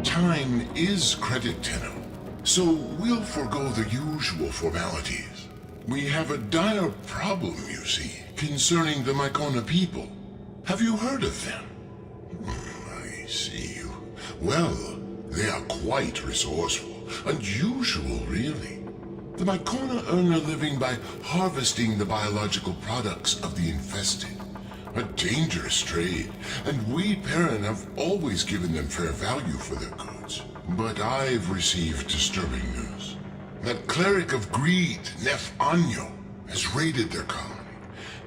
Time is credit, Tenno, so we'll forego the usual formalities. We have a dire problem, you see, concerning the Mycona people. Have you heard of them? I see. Well, they are quite resourceful, unusual really. The Mycona earn a living by harvesting the biological products of the infested. A dangerous trade, and we Perrin have always given them fair value for their goods. But I've received disturbing news. That cleric of greed, Nef Anyo, has raided their colony,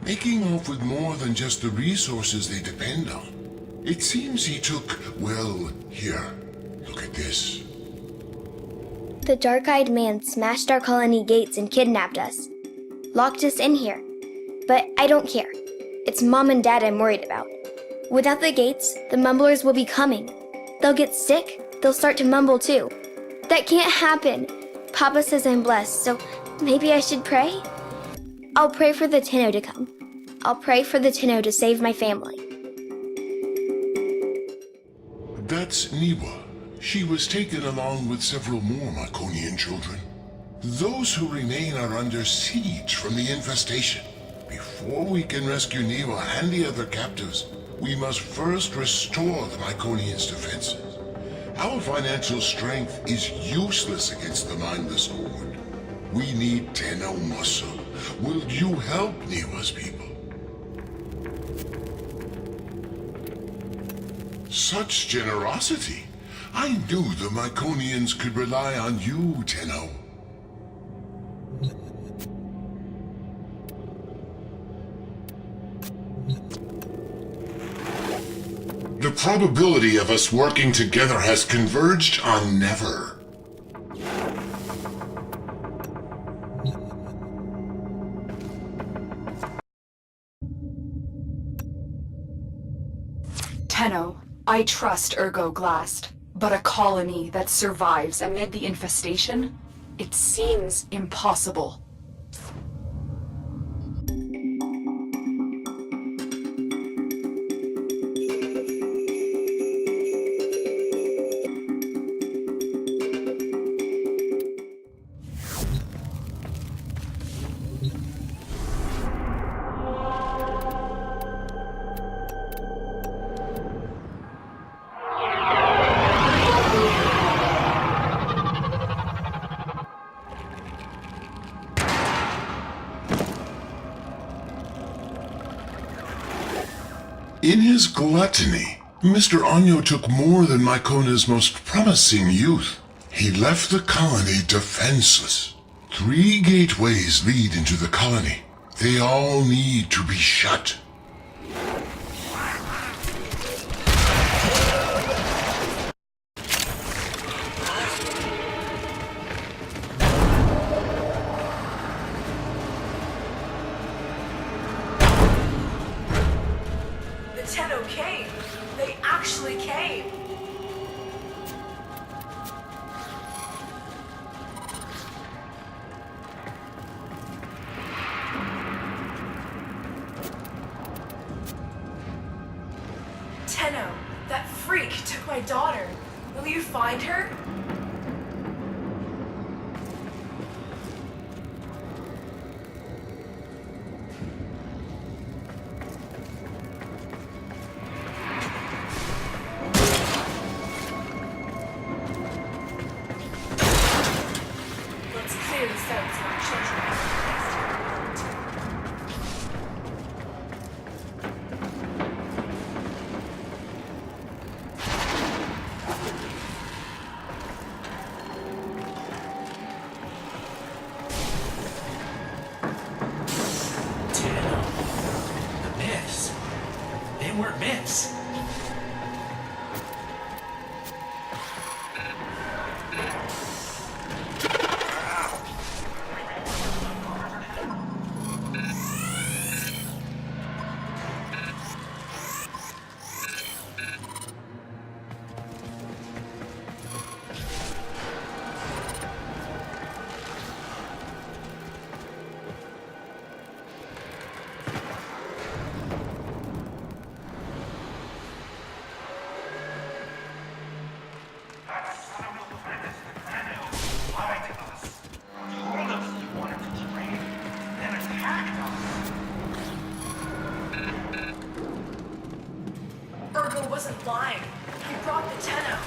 making off with more than just the resources they depend on. It seems he took, well, here, look at this. The dark-eyed man smashed our colony gates and kidnapped us. Locked us in here. But I don't care. It's Mom and Dad I'm worried about. Without the gates, the mumblers will be coming. They'll get sick, they'll start to mumble too. That can't happen. Papa says I'm blessed, so maybe I should pray? I'll pray for the Tenno to come. I'll pray for the Tenno to save my family. That's Niwa. She was taken along with several more Myconian children. Those who remain are under siege from the infestation. Before we can rescue Niwa and the other captives, we must first restore the Myconians' defenses. Our financial strength is useless against the mindless horde. We need Tenno muscle. Will you help Niwa's people? Such generosity! I knew the Myconians could rely on you, Tenno. The probability of us working together has converged on never. Tenno, I trust Ergo Glast, but a colony that survives amid the infestation? It seems impossible. In his gluttony, Mr. Anyo took more than Mycona's most promising youth. He left the colony defenseless. 3 gateways lead into the colony. They all need to be shut. The Tenno came. They actually came. Tenno, that freak took my daughter. Will you find her? Let's clear this out so our children can rest. wasn't lying. He brought the Tenno.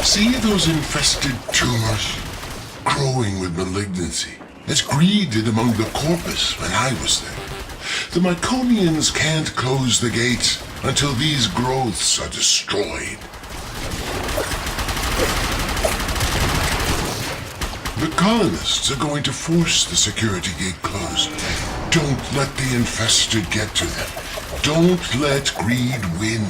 See those infested tumors? Growing with malignancy, as Greed did among the corpus when I was there. The Myconians can't close the gates until these growths are destroyed. The colonists are going to force the security gate closed. Don't let the infested get to them. Don't let Greed win.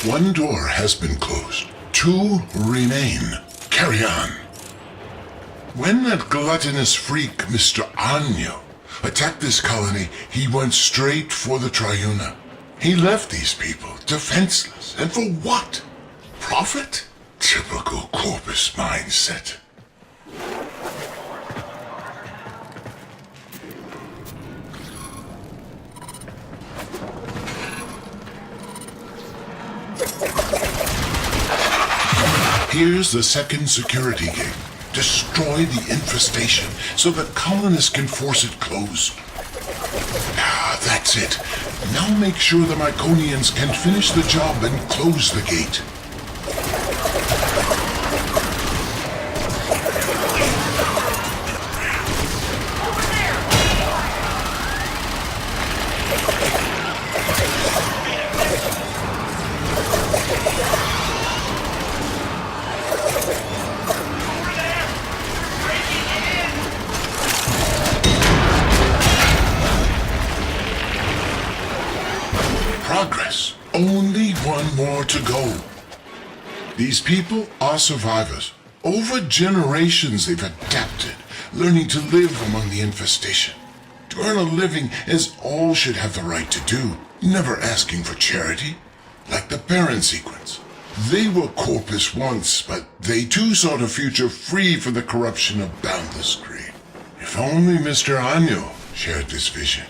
One door has been closed. 2 remain. Carry on. When that gluttonous freak, Mr. Anyo, attacked this colony, he went straight for the Triuna. He left these people defenseless. And for what? Profit? Typical corpus mindset. Here's the second security gate. Destroy the infestation so the colonists can force it closed. Ah, that's it. Now make sure the Myconians can finish the job and close the gate. Progress. Only one more to go. These people are survivors. Over generations they've adapted, learning to live among the infestation. To earn a living as all should have the right to do, never asking for charity. Like the parent sequence. They were corpus once, but they too sought a future free from the corruption of boundless greed. If only Mr. Anyo shared this vision.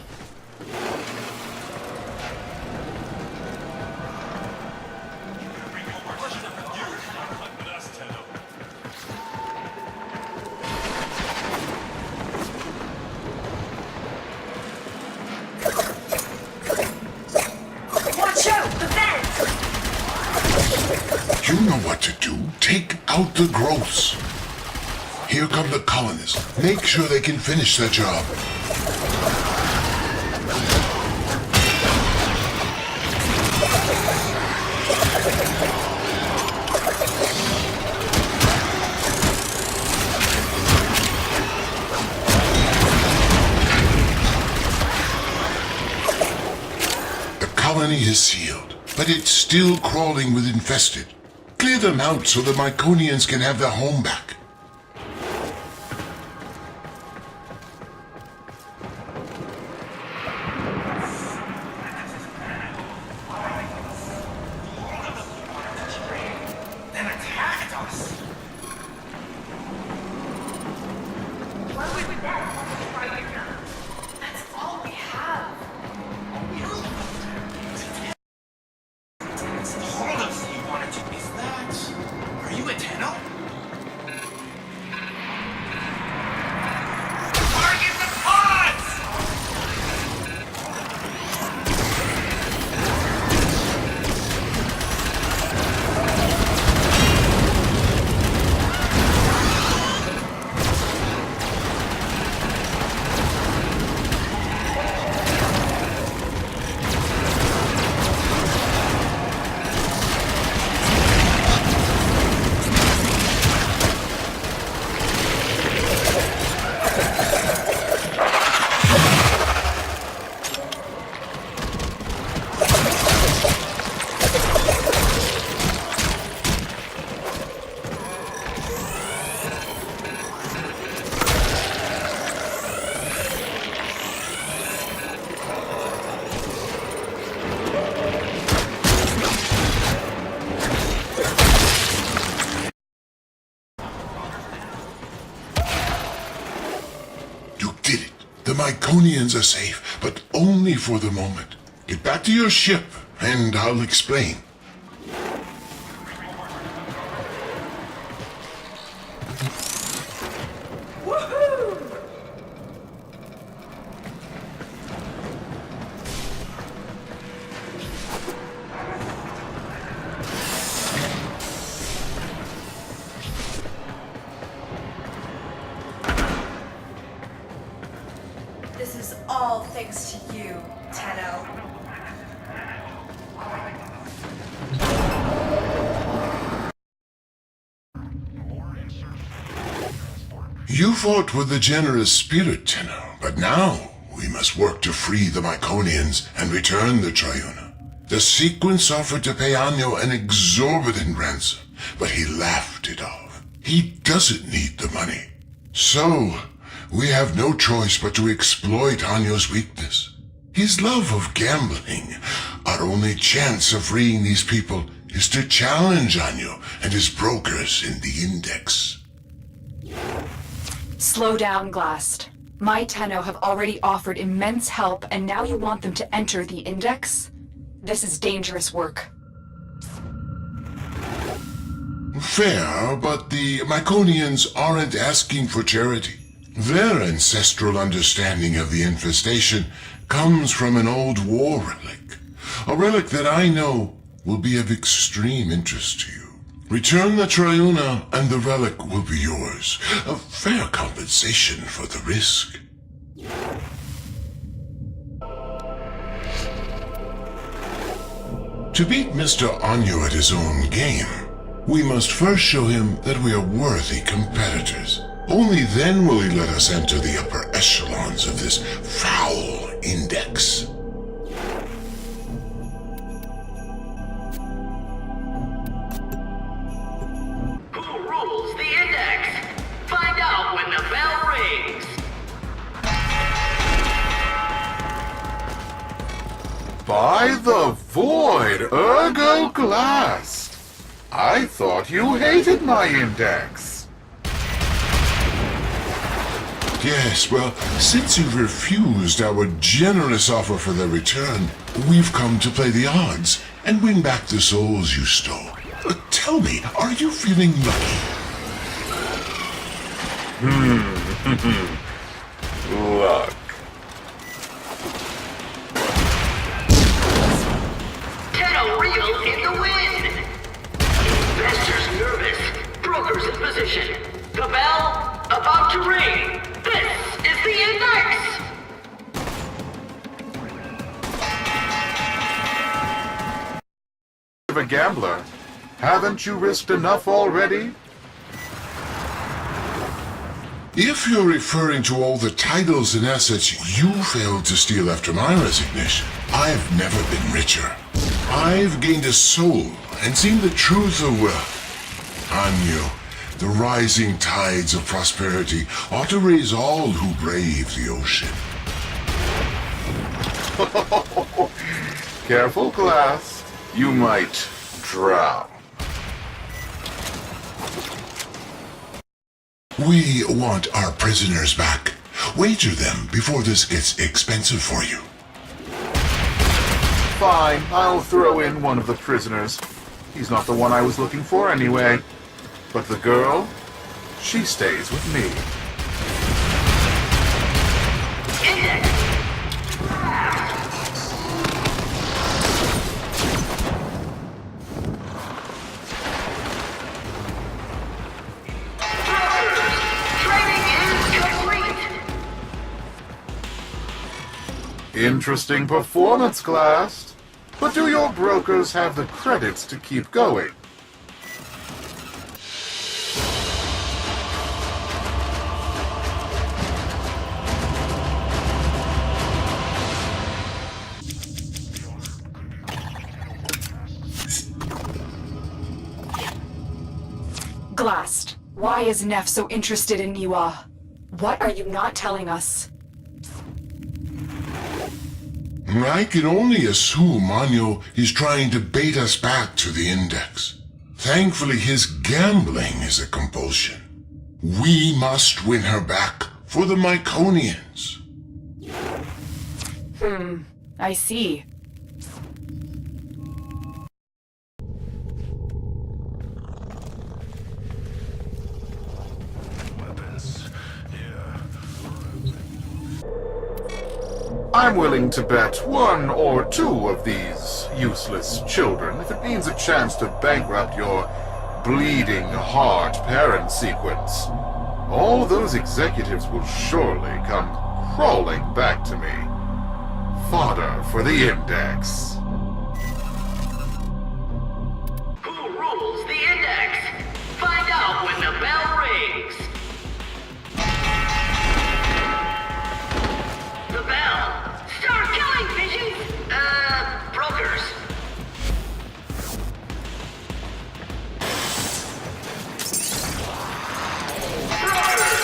You know what to do. Take out the growths. Here come the colonists. Make sure they can finish their job. The colony is sealed, but it's still crawling with infested. Clear them out so the Myconians can have their home back. Then attacked us. Why would we right now? That's all we have. Hold up, so you wanted to miss that? Are you a Tenno? Target the pods! You did it. The Myconians are safe, but only for the moment. Get back to your ship, and I'll explain. Woohoo! This is all thanks to you, Tenno. You fought with a generous spirit, Tenno, but now we must work to free the Myconians and return the Triuna. The sequence offered to pay Anyo an exorbitant ransom, but he laughed it off. He doesn't need the money. So, we have no choice but to exploit Anyo's weakness. His love of gambling. Our only chance of freeing these people is to challenge Anyo and his brokers in the Index. Slow down, Glast. My Tenno have already offered immense help, and now you want them to enter the Index? This is dangerous work. Fair, but the Myconians aren't asking for charity. Their ancestral understanding of the infestation comes from an old war relic. A relic that I know will be of extreme interest to you. Return the Triuna and the relic will be yours. A fair compensation for the risk. To beat Mr. Anyo at his own game, we must first show him that we are worthy competitors. Only then will he let us enter the upper echelons of this foul Index. Who rules the Index? Find out when the bell rings. By the void, ergo Glast! I thought you hated my Index. Yes, well, since you've refused our generous offer for their return, we've come to play the odds and win back the souls you stole. Tell me, are you feeling lucky? Luck. Tenno reel in the wind. Investors nervous. Brokers in position. The bell about to ring. This is the Index. Of a gambler. Haven't you risked enough already? If you're referring to all the titles and assets you failed to steal after my resignation, I've never been richer. I've gained a soul and seen the truth of wealth. Anyo, the rising tides of prosperity ought to raise all who brave the ocean. Careful, Glast. You might drown. We want our prisoners back. Wager them before this gets expensive for you. Fine, I'll throw in one of the prisoners. He's not the one I was looking for anyway. But the girl, she stays with me. Interesting performance, Glast. But do your brokers have the credits to keep going? Glast, why is Neff so interested in Niwa? What are you not telling us? I can only assume Anyo is trying to bait us back to the Index. Thankfully, his gambling is a compulsion. We must win her back for the Myconians. I see. I'm willing to bet one or two of these useless children if it means a chance to bankrupt your bleeding heart parent sequence. All those executives will surely come crawling back to me. Fodder for the Index. Who rules the Index? Find out when the bell rings. The bell. Start killing visions. Brokers. Brokers.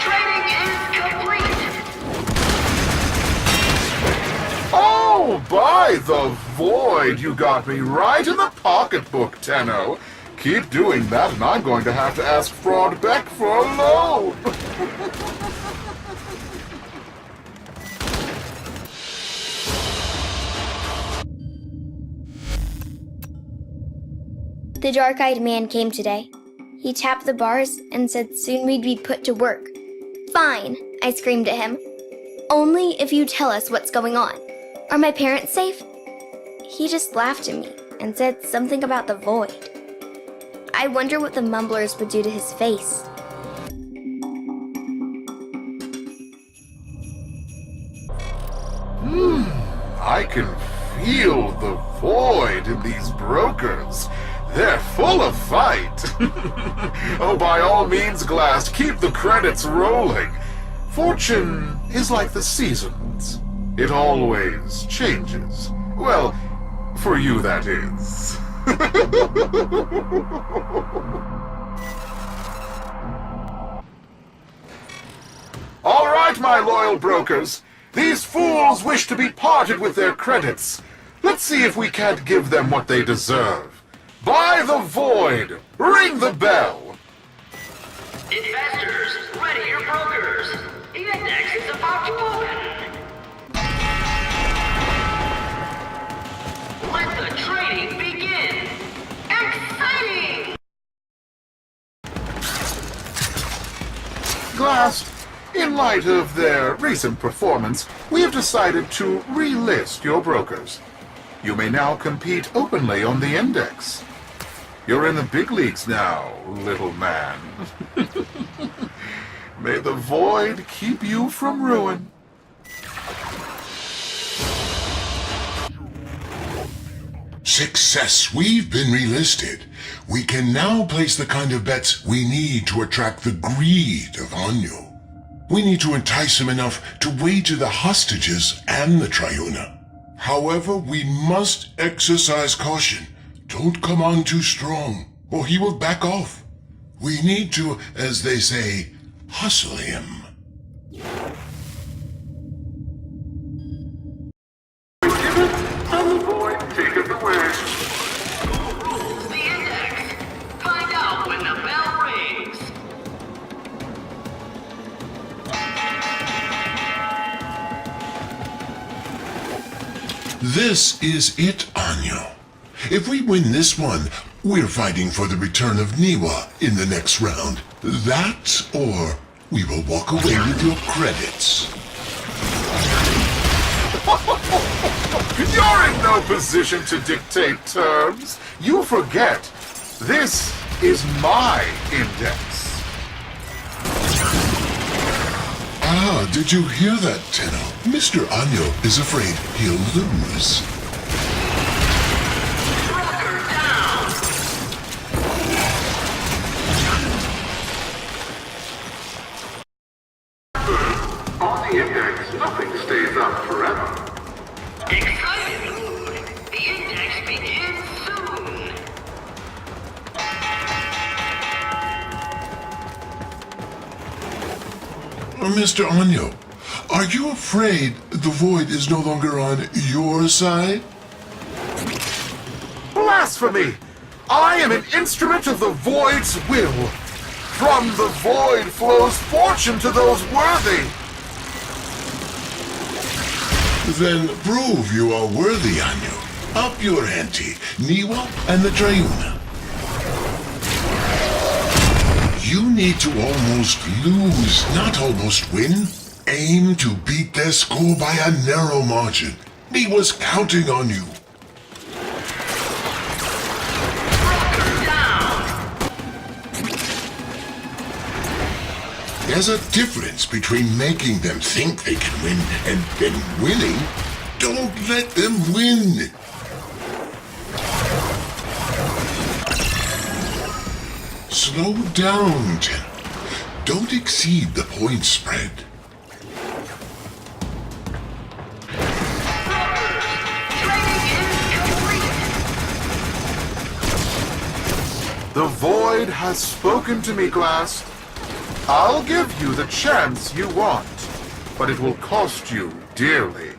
Training is complete. Oh, by the void, you got me right in the pocketbook, Tenno. Keep doing that, and I'm going to have to ask Fraud Beck for a loan. The dark-eyed man came today. He tapped the bars and said soon we'd be put to work. Fine, I screamed at him. Only if you tell us what's going on. Are my parents safe? He just laughed at me and said something about the void. I wonder what the mumblers would do to his face. I can feel the void in these brokers. They're full of fight. Oh, by all means, Glast, keep the credits rolling. Fortune is like the seasons. It always changes. Well, for you, that is. All right, my loyal brokers. These fools wish to be parted with their credits. Let's see if we can't give them what they deserve. Buy the void! Ring the bell! Investors, ready your brokers. The Index is about to open. Let the trading begin. Exciting! Glast, in light of their recent performance, we have decided to relist your brokers. You may now compete openly on the Index. You're in the big leagues now, little man. May the void keep you from ruin. Success! We've been relisted. We can now place the kind of bets we need to attract the greed of Anyo. We need to entice him enough to wager the hostages and the Triuna. However, we must exercise caution. Don't come on too strong, or he will back off. We need to, as they say, hustle him. And the void taketh away. Rules the index. Find out when the bell rings. This is it, Anyo. If we win this one, we're fighting for the return of Niwa in the next round. That, or we will walk away with your credits. You're in no position to dictate terms. You forget, this is my index. Ah, did you hear that, Tenno? Mr. Anyo is afraid he'll lose. Rocker down. On the index, nothing stays up forever. Excited mood. The index begins soon. Mr. Anyo, are you afraid the void is no longer on your side? Blasphemy! I am an instrument of the void's will. From the void flows fortune to those worthy. Then prove you are worthy, Anyo. Up your ante, Niwa and the Triuna. You need to almost lose, not almost win. Aim to beat their score by a narrow margin. Niwa's counting on you. There's a difference between making them think they can win and then winning. Don't let them win. Slow down, Tenno. Don't exceed the point spread. The void has spoken to me, Glast. I'll give you the chance you want, but it will cost you dearly.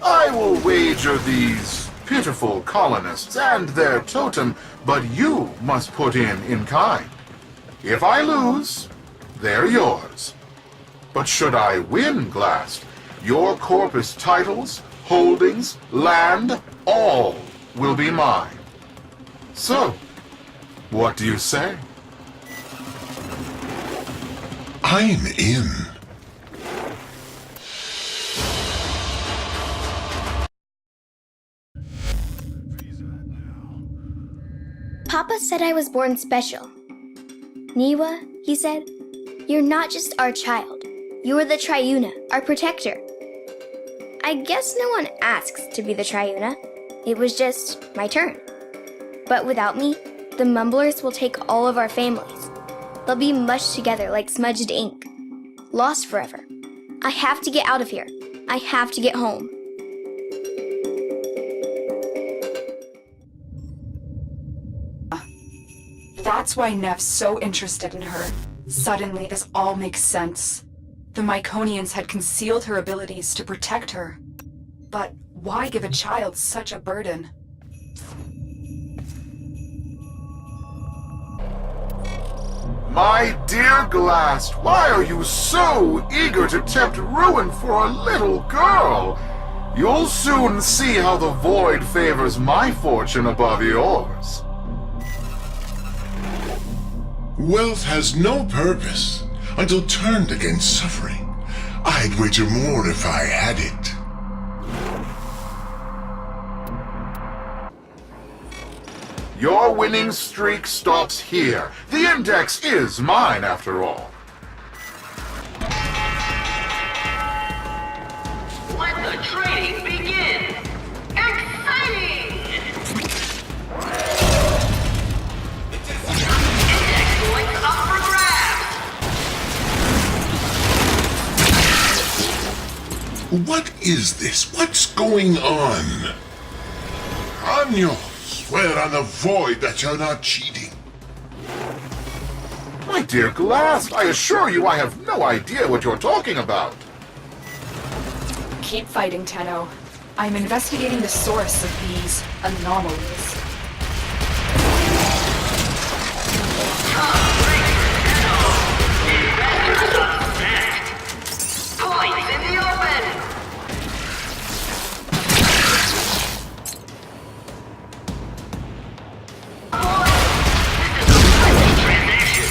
I will wager these pitiful colonists and their totem, but you must put in kind. If I lose, they're yours. But should I win, Glast, your corpus titles, holdings, land, all will be mine. So, what do you say? I'm in. Papa said I was born special. Niwa, he said, you're not just our child. You're the Triuna, our protector. I guess no one asks to be the Triuna. It was just my turn. But without me, the Mumblers will take all of our families. They'll be mushed together like smudged ink. Lost forever. I have to get out of here. I have to get home. That's why Neff's so interested in her. Suddenly, this all makes sense. The Myconians had concealed her abilities to protect her. But why give a child such a burden? My dear Glast, why are you so eager to tempt ruin for a little girl? You'll soon see how the void favors my fortune above yours. Wealth has no purpose until turned against suffering. I'd wager more if I had it. Your winning streak stops here. The index is mine, after all. Let the trading begin! Exciting! Index points up for grabs! What is this? What's going on? Anyo, swear on the void that you're not cheating. My dear Glast, I assure you I have no idea what you're talking about. Keep fighting, Tenno. I'm investigating the source of these anomalies. Points in the open! This is a friendly transaction.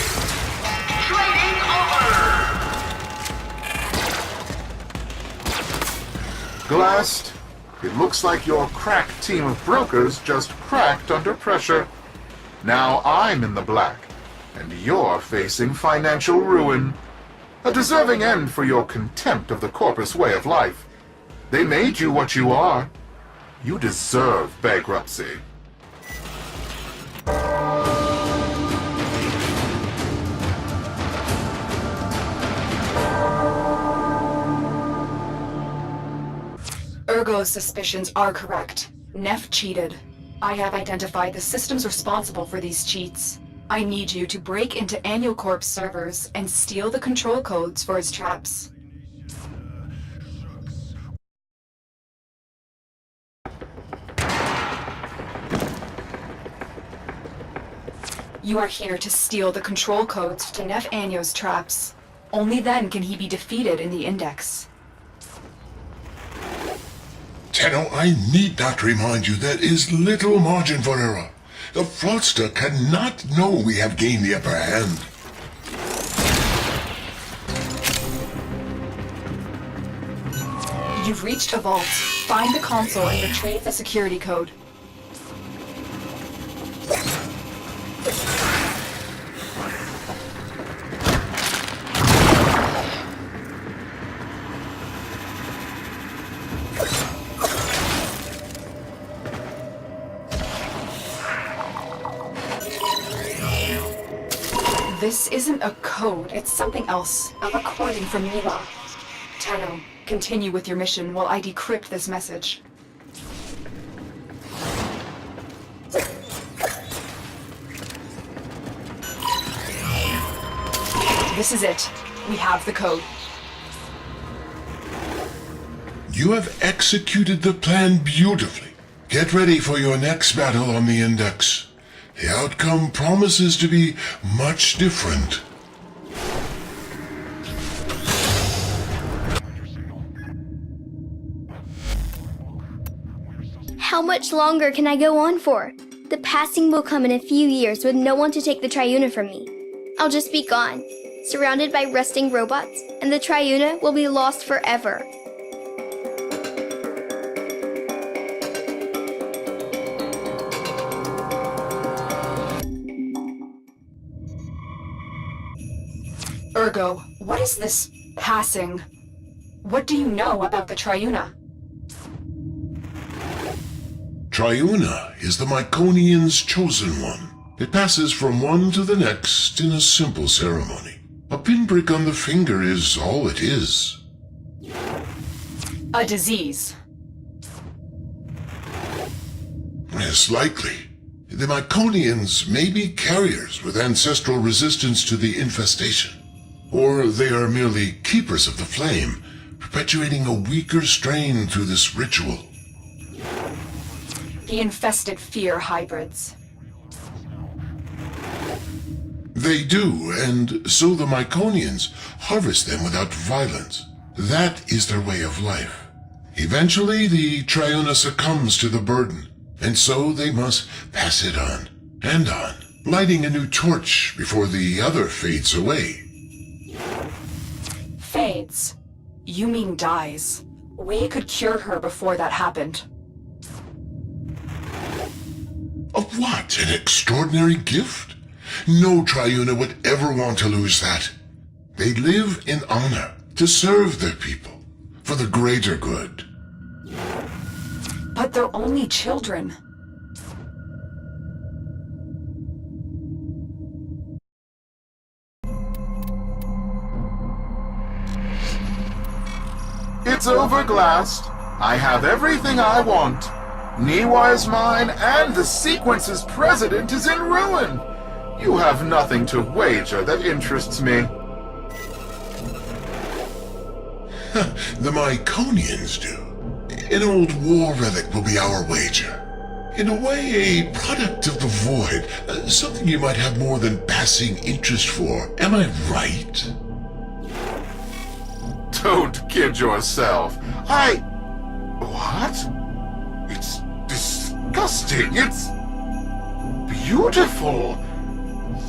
Trading over! Glast, it looks like your crack team of brokers just cracked under pressure. Now I'm in the black, and you're facing financial ruin. A deserving end for your contempt of the corpus way of life. They made you what you are. You deserve bankruptcy. Ergo's suspicions are correct. Neff cheated. I have identified the systems responsible for these cheats. I need you to break into Corp's servers and steal the control codes for his traps. You are here to steal the control codes to Neff Anyo's traps. Only then can he be defeated in the Index. Tenno, I need not remind you there is little margin for error. The fraudster cannot know we have gained the upper hand. You've reached a vault. Find the console and retrieve the security code. This isn't a code, it's something else. A recording from Mila. Tenno, continue with your mission while I decrypt this message. This is it. We have the code. You have executed the plan beautifully. Get ready for your next battle on the Index. The outcome promises to be much different. How much longer can I go on for? The passing will come in a few years with no one to take the Triuna from me. I'll just be gone, surrounded by rusting robots, and the Triuna will be lost forever. Ergo, what is this passing? What do you know about the Triuna? Triuna is the Myconian's chosen one. It passes from one to the next in a simple ceremony. A pinprick on the finger is all it is. A disease. Yes, likely. The Myconians may be carriers with ancestral resistance to the infestation. Or they are merely keepers of the flame, perpetuating a weaker strain through this ritual. The infested fear hybrids. They do, and so the Myconians harvest them without violence. That is their way of life. Eventually, the Triuna succumbs to the burden, and so they must pass it on, and on, lighting a new torch before the other fades away. Fades. You mean dies. We could cure her before that happened. Of what? An extraordinary gift? No Triuna would ever want to lose that. They live in honor, to serve their people, for the greater good. But they're only children. It It's over, Glast. I have everything I want. Niwa is mine, and the Sequence's president is in ruin. You have nothing to wager that interests me. The Myconians do. An old war relic will be our wager. In a way, a product of the void. Something you might have more than passing interest for. Am I right? Don't kid yourself. What? It's disgusting. It's beautiful.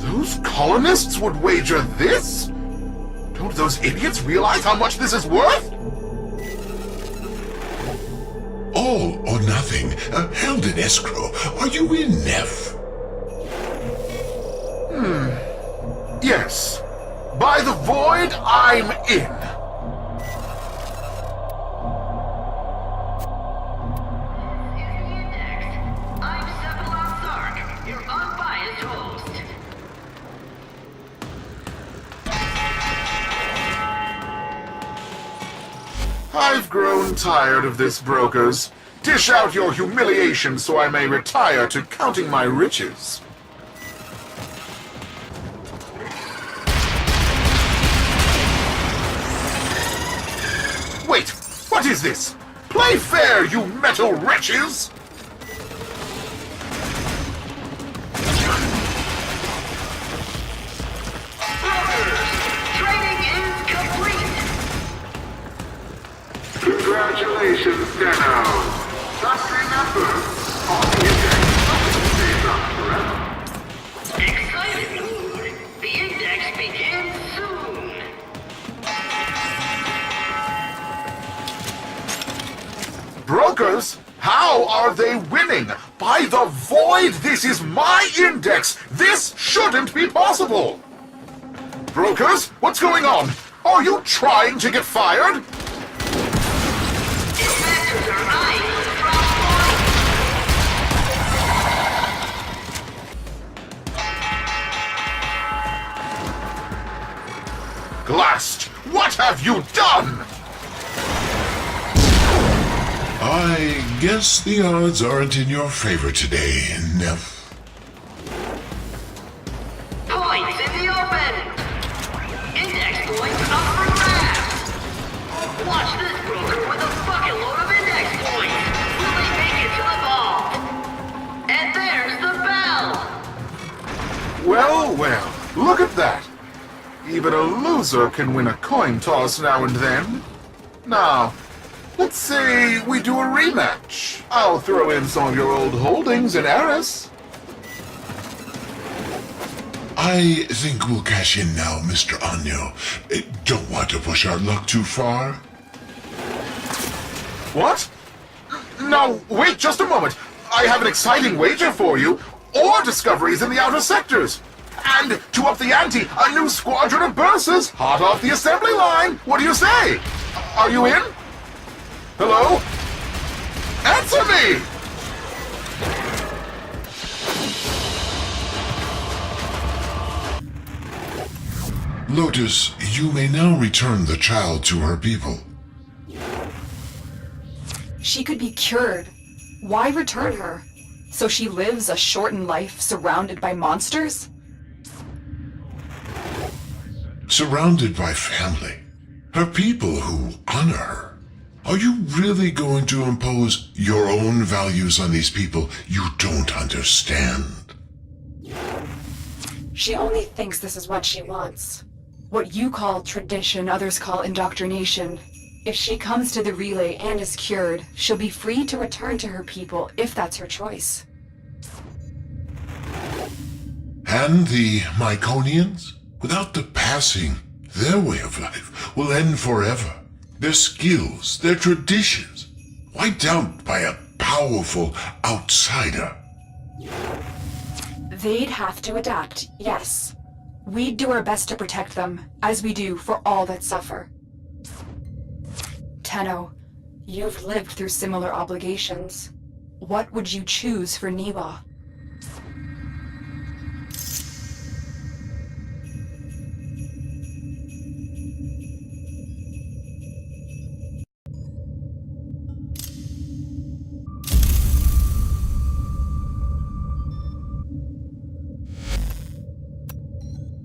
Those colonists would wager this? Don't those idiots realize how much this is worth? All or nothing. Held in escrow. Are you in, Neff? Yes. By the void, I'm in. I'm Sephiroth Sark, your unbiased host. I've grown tired of this, brokers. Dish out your humiliation so I may retire to counting my riches. Wait, what is this? Play fair, you metal wretches! Training is complete. Congratulations, Deno. Just remember, all the index stays up forever. Excited mood. The index begins soon. Brokers, how are they winning? By the void, this is my index! This shouldn't be possible! Brokers, what's going on? Are you trying to get fired? Masters are eyeing the drop point. Glast, what have you done? I guess the odds aren't in your favor today, Neff. Points in the open. Index points up for grabs. Watch this broker with a bucket load of index points. Will they make it to the vault? And there's the bell. Well, well, look at that. Even a loser can win a coin toss now and then. Now, let's say we do a rematch. I'll throw in some of your old holdings in Eris. I think we'll cash in now, Mr. Anyo. Don't want to push our luck too far. What? Now, wait just a moment. I have an exciting wager for you. Ore discoveries in the outer sectors. And to up the ante, a new squadron of Bursas, hot off the assembly line. What do you say? Are you in? Hello? Answer me! Lotus, you may now return the child to her people. She could be cured. Why return her? So she lives a shortened life surrounded by monsters? Surrounded by family. Her people who honor her. Are you really going to impose your own values on these people you don't understand? She only thinks this is what she wants. What you call tradition, others call indoctrination. If she comes to the relay and is cured, she'll be free to return to her people if that's her choice. And the Myconians? Without the passing, their way of life will end forever. Their skills, their traditions, wiped out by a powerful outsider. They'd have to adapt, yes. We'd do our best to protect them, as we do for all that suffer. Tenno, you've lived through similar obligations. What would you choose for Niwa?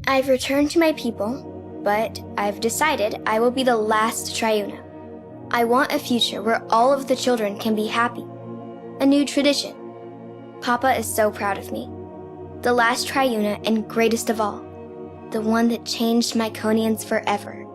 I've returned to my people, but I've decided I will be the last Triuna. I want a future where all of the children can be happy. A new tradition. Papa is so proud of me. The last Triuna and greatest of all. The one that changed Myconians forever.